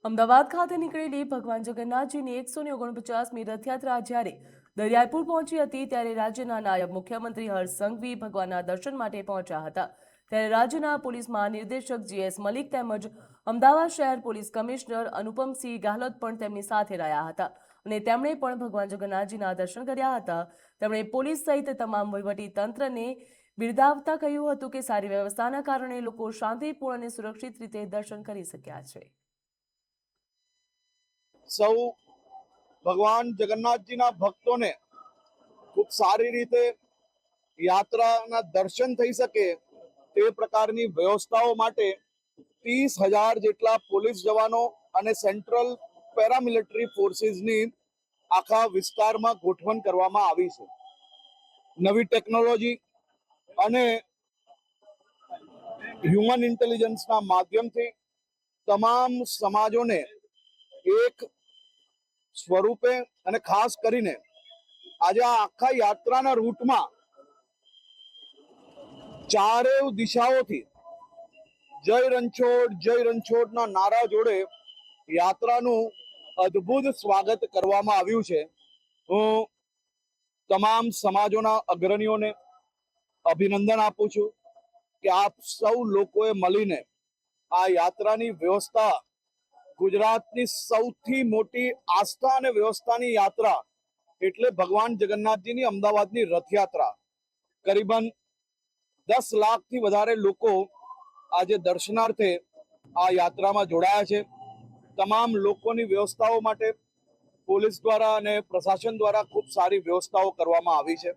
અમદાવાદ ખાતે નીકળેલી ભગવાન જગન્નાથજીની 149મી રથયાત્રા જ્યારે દરિયાપુર પહોંચી હતી ત્યારે રાજ્યના નાયબ મુખ્યમંત્રી હર્ષ સંઘવી ભગવાનના દર્શન માટે પહોંચ્યા હતા। ત્યારે રાજ્યના પોલીસ મહાનિર્દેશક જીએસ મલિક તેમજ અમદાવાદ શહેર પોલીસ કમિશનર અનુપમસિંહ ગેહલોત પણ તેમની સાથે રહ્યા હતા અને તેમણે પણ ભગવાન જગન્નાથજીના દર્શન કર્યા હતા। તેમણે પોલીસ સહિત તમામ વહીવટી તંત્રને બિરદાવતા કહ્યું હતું કે સારી વ્યવસ્થાના કારણે લોકો શાંતિપૂર્ણ અને સુરક્ષિત રીતે દર્શન કરી શક્યા છે। સૌ ભગવાન જગન્નાથજીના ભક્તોને ખૂબ સારી રીતે યાત્રાના દર્શન થઈ શકે તે પ્રકારની વ્યવસ્થાઓ માટે 30,000 જેટલા પોલીસ જવાનો અને સેન્ટ્રલ પેરામિલિટરી ફોર્સિસની આખા વિસ્તારમાં ગોઠવણ કરવામાં આવી છે। નવી ટેકનોલોજી અને હ્યુમન ઇન્ટેલિજન્સના માધ્યમથી તમામ સમાજોને એક સ્વરૂપે અને ખાસ કરીને આજે આ આખા યાત્રાના રૂટમાં ચારેય દિશાઓથી જય રણછોડના નારા જોડે યાત્રાનું અદ્ભુત સ્વાગત કરવામાં આવ્યું છે। હું તમામ સમાજોના અગ્રણીઓને અભિનંદન આપું છું કે આપ સૌ લોકોએ મળીને આ યાત્રાની વ્યવસ્થા ગુજરાતની સૌથી મોટી આસ્થા અને વ્યવસ્થાની યાત્રા એટલે ભગવાન જગન્નાથજીની અમદાવાદની રથયાત્રા કરીબન 10 લાખથી વધારે લોકો આજે દર્શનાર્થે આ યાત્રામાં જોડાયા છે। તમામ લોકોની વ્યવસ્થાઓ માટે પોલીસ દ્વારા અને પ્રશાસન દ્વારા ખૂબ સારી વ્યવસ્થાઓ કરવામાં આવી છે।